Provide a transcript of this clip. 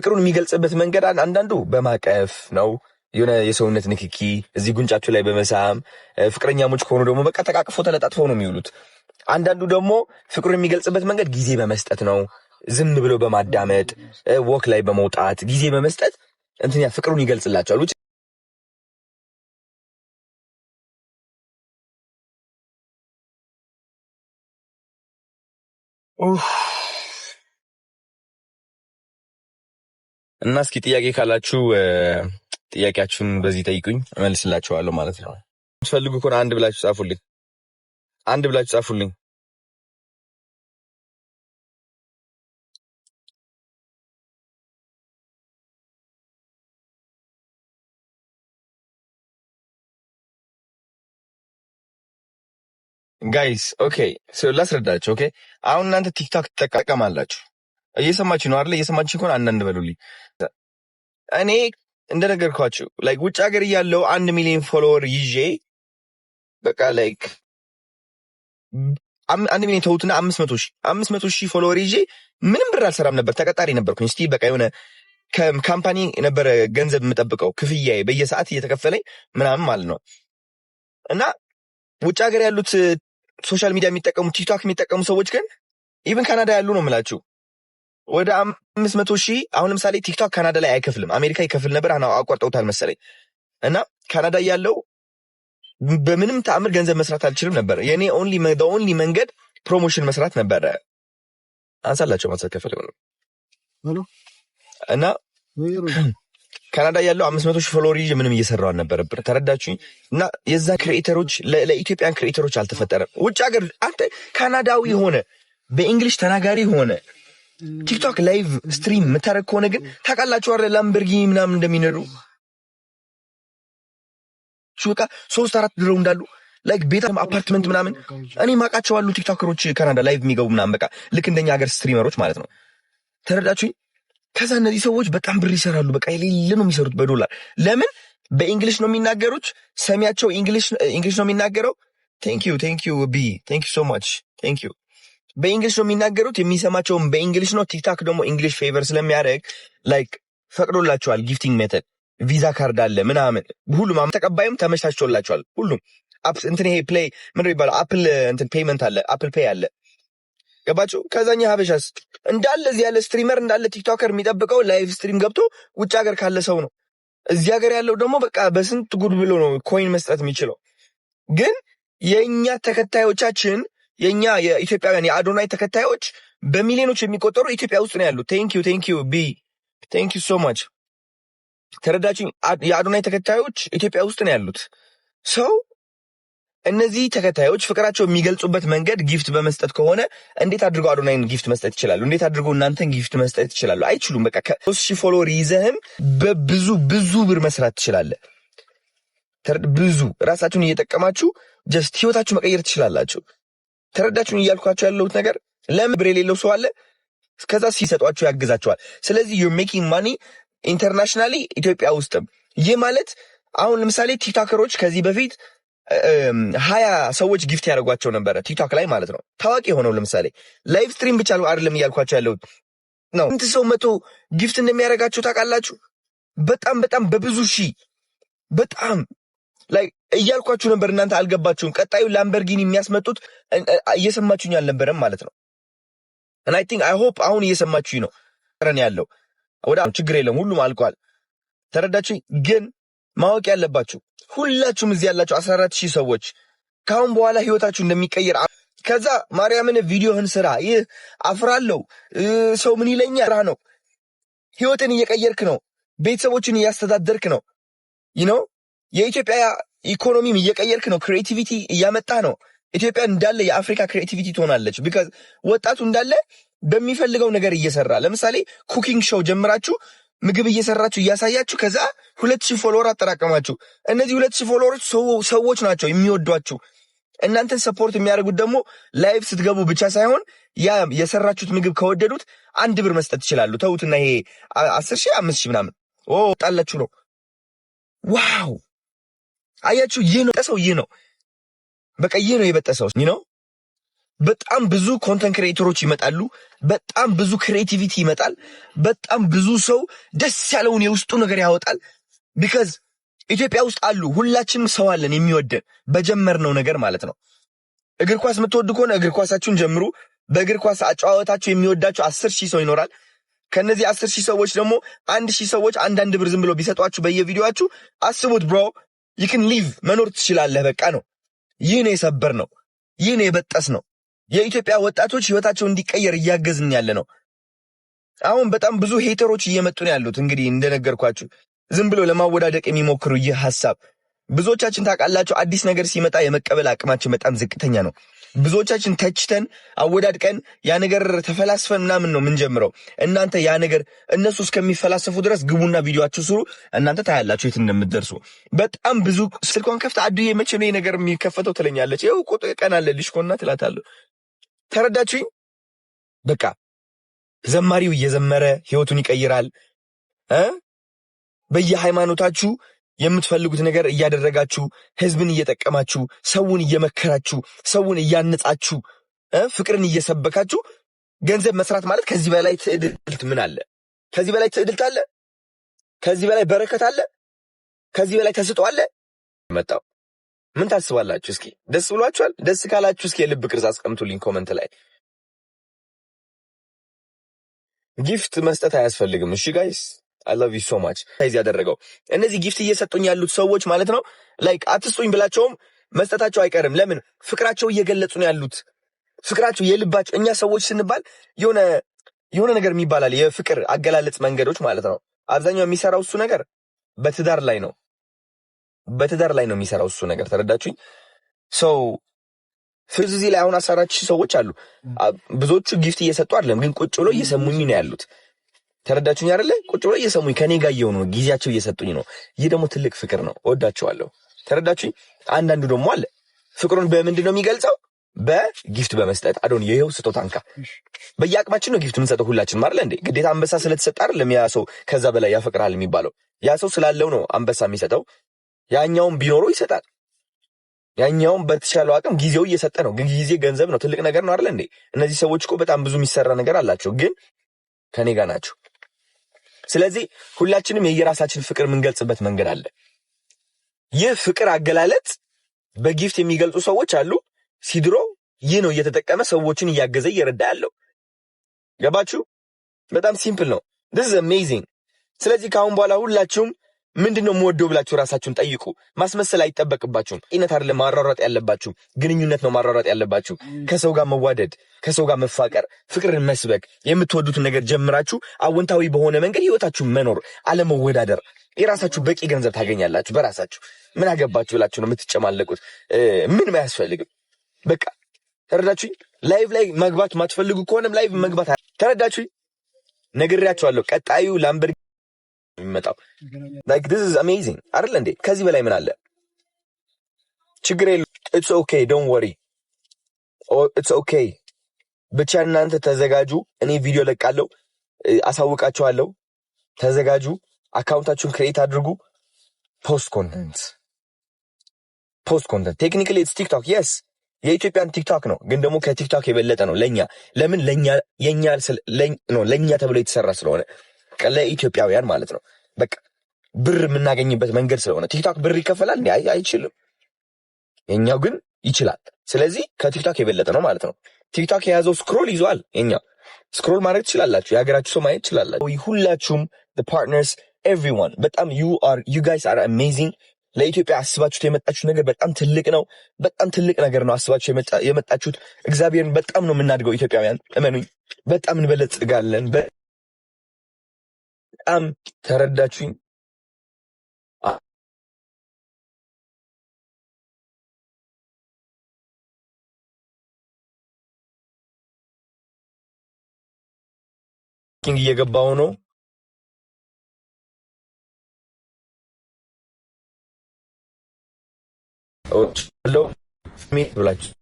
ፍቅሩን የሚገልጽበት መንገድ አንዳንዱ በማቀፍ ነው፣ የሆነ የሰውነት ንክኪ እዚህ ጉንጫቸው ላይ በመሳም ፍቅረኛሞች ከሆኑ ደግሞ በቃ ተቃቅፎ ተለጣጥፈው ነው የሚውሉት። አንዳንዱ ደግሞ ፍቅሩን የሚገልጽበት መንገድ ጊዜ በመስጠት ነው፣ ዝም ብሎ በማዳመጥ ወክ ላይ በመውጣት ጊዜ በመስጠት እንትኛ ፍቅሩን ይገልጽላቸዋል። እና እስኪ ጥያቄ ካላችሁ ጥያቄያችሁን በዚህ ጠይቁኝ፣ እመልስላችኋለሁ ማለት ነው። የምትፈልጉ ከሆነ አንድ ብላችሁ ጻፉልኝ። ጋይስ ኦኬ፣ ላስረዳችሁ። ኦኬ አሁን እናንተ ቲክቶክ ትጠቀማላችሁ፣ እየሰማችሁ ነው አይደል? እየሰማችሁ ከሆነ አንዳንድ በሉልኝ። እኔ እንደነገርኳችሁ ላይክ ውጭ ሀገር እያለው 1 ሚሊዮን ፎሎወር ይዤ በቃ ላይክ 1 ሚሊዮን ተውትና 500 ሺህ ፎሎወር ይዤ ምንም ብር አልሰራም ነበር፣ ተቀጣሪ ነበርኩኝ። እስቲ በቃ የሆነ ካምፓኒ ነበረ ገንዘብ የምጠብቀው ክፍያዬ በየሰዓት እየተከፈለኝ ምናምን ማለት ነው። እና ውጭ ሀገር ያሉት ሶሻል ሚዲያ የሚጠቀሙ ቲክቶክ የሚጠቀሙ ሰዎች ግን ኢቭን ካናዳ ያሉ ነው የምላችሁ ወደ 500 ሺህ አሁን ለምሳሌ ቲክቶክ ካናዳ ላይ አይከፍልም፣ አሜሪካ ይከፍል ነበር፣ አቋርጠውታል መሰለኝ። እና ካናዳ ያለው በምንም ተአምር ገንዘብ መስራት አልችልም ነበር። የኔ ኦንሊ መንገድ ፕሮሞሽን መስራት ነበረ። አንሳላቸው ማሰብ ከፈለጉ እና ካናዳ ያለው 500 ሺህ ፎሎወር ይዤ ምንም እየሰራው አልነበረብር። ተረዳችሁኝ? እና የዛ ክሬኤተሮች ለኢትዮጵያን ክሬኤተሮች አልተፈጠረም። ውጭ ሀገር አንተ ካናዳዊ ሆነ በእንግሊሽ ተናጋሪ ሆነ ቲክቶክ ላይቭ ስትሪም የምታደርግ ከሆነ ግን ታውቃላችሁ አይደል ላምበርጊኒ ምናምን እንደሚነዱ በቃ 3-4 ድረው እንዳሉ ላይክ ቤት አፓርትመንት ምናምን እኔ ማውቃቸው አሉ ቲክቶከሮች ካናዳ ላይቭ የሚገቡ ምናምን በቃ ልክ እንደኛ ሀገር ስትሪመሮች ማለት ነው። ተረዳችሁኝ? ከዛ እነዚህ ሰዎች በጣም ብር ይሰራሉ። በቃ የሌለ ነው የሚሰሩት በዶላር። ለምን? በእንግሊሽ ነው የሚናገሩት፣ ሰሚያቸው እንግሊሽ ነው የሚናገረው። ቴንክ ዩ ቢ ቴንክ ዩ ሶ ማች ቴንክ ዩ። በእንግሊሽ ነው የሚናገሩት፣ የሚሰማቸውም በእንግሊሽ ነው። ቲክታክ ደግሞ እንግሊሽ ፌቨር ስለሚያደርግ ላይክ ፈቅዶላቸዋል። ጊፍቲንግ ሜተድ ቪዛ ካርድ አለ ምናምን፣ ሁሉም ተቀባይም ተመቻችቶላቸዋል። ሁሉም እንትን ይሄ ፕሌይ ምንድን ይባላል አፕል እንትን ፔመንት አለ፣ አፕል ፔይ አለ። ገባችሁ? ከዛኛ ሀበሻስ እንዳለ እዚህ ያለ ስትሪመር እንዳለ ቲክቶከር የሚጠብቀው ላይቭ ስትሪም ገብቶ ውጭ ሀገር ካለ ሰው ነው። እዚህ ሀገር ያለው ደግሞ በቃ በስንት ጉድ ብሎ ነው ኮይን መስጠት የሚችለው። ግን የእኛ ተከታዮቻችን የእኛ የኢትዮጵያውያን የአዶናይ ተከታዮች በሚሊዮኖች የሚቆጠሩ ኢትዮጵያ ውስጥ ነው ያሉት። ቴንክ ዩ ቢ ቴንክ ዩ ሶ ማች። ተረዳችኝ? የአዶናይ ተከታዮች ኢትዮጵያ ውስጥ ነው ያሉት። ሰው እነዚህ ተከታዮች ፍቅራቸው የሚገልጹበት መንገድ ጊፍት በመስጠት ከሆነ እንዴት አድርገው አዶናይን ጊፍት መስጠት ይችላሉ? እንዴት አድርገው እናንተን ጊፍት መስጠት ይችላሉ? አይችሉም። በቃ ከ3,000 ፎሎወር ይዘህም በብዙ ብር መስራት ትችላለህ። ብዙ ራሳችሁን እየጠቀማችሁ ጀስት ህይወታችሁ መቀየር ትችላላችሁ። ተረዳችሁን? እያልኳቸው ያለሁት ነገር ለምን ብር የሌለው ሰው አለ፣ ከዛ ሲሰጧቸው ያግዛቸዋል። ስለዚህ you're making money ኢንተርናሽናሊ ኢትዮጵያ ውስጥም። ይህ ማለት አሁን ለምሳሌ ቲክቶከሮች ከዚህ በፊት 20 ሰዎች ጊፍት ያደርጓቸው ነበረ ቲክቶክ ላይ ማለት ነው። ታዋቂ ሆነው ለምሳሌ ላይቭ ስትሪም ብቻ አይደለም እያልኳቸው ያለሁት ነው። ስንት ሰው መቶ ጊፍት እንደሚያደርጋቸው ታውቃላችሁ? በጣም በብዙ ሺህ በጣም ላይ እያልኳችሁ ነበር። እናንተ አልገባችሁም። ቀጣዩ ላምበርጊኒ የሚያስመጡት እየሰማችሁኝ አልነበረም ማለት ነው። and I think I hope አሁን እየሰማችሁኝ ነው። ረን ያለው ወደ ችግር የለም ሁሉም አልቋል። ተረዳችሁኝ? ግን ማወቅ ያለባችሁ ሁላችሁም እዚህ ያላችሁ 14,000 ሰዎች ካሁን በኋላ ህይወታችሁ እንደሚቀየር ከዛ ማርያምን ቪዲዮህን ስራ። ይህ አፍራለሁ ሰው ምን ይለኛል ነው። ህይወትን እየቀየርክ ነው። ቤተሰቦችን እያስተዳደርክ ነው። የኢትዮጵያ ኢኮኖሚም እየቀየርክ ነው። ክሬቲቪቲ እያመጣ ነው። ኢትዮጵያ እንዳለ የአፍሪካ ክሬቲቪቲ ትሆናለች። ቢካዝ ወጣቱ እንዳለ በሚፈልገው ነገር እየሰራ ለምሳሌ ኩኪንግ ሾው ጀምራችሁ ምግብ እየሰራችሁ እያሳያችሁ ከዛ 2,000 ፎሎወር አጠራቀማችሁ። እነዚህ 2,000 ፎሎወሮች ሰዎች ናቸው የሚወዷችሁ። እናንተን ሰፖርት የሚያደርጉት ደግሞ ላይቭ ስትገቡ ብቻ ሳይሆን ያ የሰራችሁት ምግብ ከወደዱት 1 ብር መስጠት ይችላሉ። ተውትና ይሄ 10,000 5,000 ምናምን ጣላችሁ ነው። ዋው አያችሁ፣ ይህ ነው በቃ ይህ ነው የበጠሰው በጣም ብዙ ኮንተንት ክሬተሮች ይመጣሉ። በጣም ብዙ ክሬቲቪቲ ይመጣል። በጣም ብዙ ሰው ደስ ያለውን የውስጡ ነገር ያወጣል። ቢካዝ ኢትዮጵያ ውስጥ አሉ፣ ሁላችንም ሰው አለን የሚወደን በጀመርነው ነገር ማለት ነው። እግር ኳስ የምትወዱ ከሆነ እግር ኳሳችሁን ጀምሩ። በእግር ኳስ አጨዋወታችሁ የሚወዳችሁ 10,000 ሰው ይኖራል። ከነዚህ 10,000 ሰዎች ደግሞ 1,000 ሰዎች አንዳንድ ብር ዝም ብሎ ቢሰጧችሁ በየቪዲዮአችሁ አስቡት ብሮ ይክን ሊቭ መኖር ትችላለህ። በቃ ነው። ይህ ነው የሰበር ነው። ይህ ነው የበጠስ ነው። የኢትዮጵያ ወጣቶች ህይወታቸው እንዲቀየር እያገዝን ያለ ነው። አሁን በጣም ብዙ ሄተሮች እየመጡ ነው ያሉት። እንግዲህ እንደነገርኳችሁ ዝም ብሎ ለማወዳደቅ የሚሞክሩ ይህ ሐሳብ ብዙዎቻችን ታውቃላችሁ፣ አዲስ ነገር ሲመጣ የመቀበል አቅማችን በጣም ዝቅተኛ ነው። ብዙዎቻችን ተችተን አወዳድቀን ያ ነገር ተፈላስፈን ምናምን ነው የምንጀምረው። እናንተ ያ ነገር እነሱ እስከሚፈላሰፉ ድረስ ግቡና ቪዲዮአችሁ ስሩ። እናንተ ታያላችሁ የት እንደምትደርሱ። በጣም ብዙ ስልኳን ከፍታ አዱዬ መቼ ነው ነገር የሚከፈተው ትለኛለች። ይኸው ቀን አለልሽ ኮና ትላታለሁ። ተረዳችሁኝ? በቃ ዘማሪው እየዘመረ ህይወቱን ይቀይራል። በየሃይማኖታችሁ የምትፈልጉት ነገር እያደረጋችሁ ህዝብን እየጠቀማችሁ ሰውን እየመከራችሁ ሰውን እያነጻችሁ ፍቅርን እየሰበካችሁ ገንዘብ መስራት ማለት ከዚህ በላይ ትዕድልት ምን አለ? ከዚህ በላይ ትዕድልት አለ? ከዚህ በላይ በረከት አለ? ከዚህ በላይ ተስጦ አለ? መጣው ምን ታስባላችሁ? እስኪ ደስ ብሏችኋል? ደስ ካላችሁ እስኪ የልብ ቅርጽ አስቀምጡልኝ ኮመንት ላይ። ጊፍት መስጠት አያስፈልግም። እሺ ጋይስ I love you so much። ከዚህ ያደረገው እነዚህ ጊፍት እየሰጡኝ ያሉት ሰዎች ማለት ነው ላይክ አትስጡኝ ብላቸውም መስጠታቸው አይቀርም። ለምን? ፍቅራቸው እየገለጹ ነው ያሉት። ፍቅራቸው የልባቸው። እኛ ሰዎች ስንባል የሆነ ነገር የሚባላል የፍቅር አገላለጽ መንገዶች ማለት ነው። አብዛኛው የሚሰራው እሱ ነገር በትዳር ላይ ነው። በትዳር ላይ ነው የሚሰራው እሱ ነገር። ተረዳችሁኝ? ሰው ፍዝዚ ላይ አሁን 14,000 ሰዎች አሉ። ብዙዎቹ ጊፍት እየሰጡ አይደለም፣ ግን ቁጭ ብሎ እየሰሙኝ ነው ያሉት። ተረዳችሁኝ አይደለ? ቁጭ ብሎ እየሰሙኝ ከኔ ጋር እየሆኑ ነው፣ ጊዜያቸው እየሰጡኝ ነው። ይህ ደግሞ ትልቅ ፍቅር ነው። እወዳቸዋለሁ። ተረዳችሁኝ? አንዳንዱ ደግሞ አለ ፍቅሩን በምንድን ነው የሚገልጸው? በጊፍት በመስጠት አዶን ይሄው ስጦታንካ። በየአቅማችን ነው ጊፍት የምንሰጠው ሁላችንም አይደል እንዴ? ግዴታ አንበሳ ስለተሰጠ አይደለም ያ ሰው ከዛ በላይ ያፈቅራል የሚባለው። ያ ሰው ስላለው ነው አንበሳ የሚሰጠው። ያኛውም ቢኖረው ይሰጣል። ያኛውም በተሻለው አቅም ጊዜው እየሰጠ ነው። ግን ጊዜ ገንዘብ ነው፣ ትልቅ ነገር ነው አይደል እንዴ? እነዚህ ሰዎች እኮ በጣም ብዙ የሚሰራ ነገር አላቸው፣ ግን ከኔ ጋር ናቸው። ስለዚህ ሁላችንም የየራሳችን ፍቅር የምንገልጽበት መንገድ አለ። ይህ ፍቅር አገላለጽ በጊፍት የሚገልጹ ሰዎች አሉ። ሲድሮ ይህ ነው እየተጠቀመ ሰዎችን እያገዘ እየረዳ ያለው። ገባችሁ? በጣም ሲምፕል ነው። this is amazing። ስለዚህ ከአሁን በኋላ ሁላችሁም ምንድነው የምወደው ብላችሁ ራሳችሁን ጠይቁ። ማስመሰል አይጠበቅባችሁም። ኢነት አይደለም ማራራጥ ያለባችሁ፣ ግንኙነት ነው ማራራጥ ያለባችሁ። ከሰው ጋር መዋደድ፣ ከሰው ጋር መፋቀር፣ ፍቅርን መስበክ፣ የምትወዱትን ነገር ጀምራችሁ አወንታዊ በሆነ መንገድ ህይወታችሁን መኖር፣ አለመወዳደር። የራሳችሁ በቂ ገንዘብ ታገኛላችሁ በራሳችሁ። ምን አገባችሁ ብላችሁ ነው የምትጨማለቁት? ምንም አያስፈልግም። በቃ ተረዳችሁኝ? ላይቭ ላይ መግባት ማትፈልጉ ከሆነም ላይቭ መግባት ተረዳችሁኝ? ነግሬያችኋለሁ። ቀጣዩ ላምበርጊኒ የሚመጣው like this is amazing አይደል እንዴ? ከዚህ በላይ ምን አለ? ችግር የለም። it's okay, don't worry, it's okay። ብቻ እናንተ ተዘጋጁ። እኔ ቪዲዮ ለቃለሁ፣ አሳውቃችኋለሁ። ተዘጋጁ። አካውንታችሁን ክሬት አድርጉ። ፖስት ኮንተንት ቴክኒካሊ it's TikTok yes፣ የኢትዮጵያን ቲክቶክ ነው፣ ግን ደግሞ ከቲክቶክ የበለጠ ነው ለኛ። ለምን? ለኛ ተብሎ የተሰራ ስለሆነ ለኢትዮጵያውያን ማለት ነው። በቃ ብር የምናገኝበት መንገድ ስለሆነ። ቲክቶክ ብር ይከፈላል እንዴ? አይችልም። የኛው ግን ይችላል። ስለዚህ ከቲክቶክ የበለጠ ነው ማለት ነው። ቲክቶክ የያዘው ስክሮል ይዟል። የኛው ስክሮል ማድረግ ትችላላችሁ። የሀገራችሁ ሰው ማየት ትችላላችሁ። ሁላችሁም the partners everyone በጣም you guys are amazing። ለኢትዮጵያ አስባችሁት የመጣችሁት ነገር በጣም ትልቅ ነው። በጣም ትልቅ ነገር ነው አስባችሁ የመጣችሁት። እግዚአብሔርን በጣም ነው የምናድገው ኢትዮጵያውያን፣ እመኑኝ። በጣም እንበለጽጋለን። በጣም ተረዳችሁኝ? እየገባው ነው ብላችሁ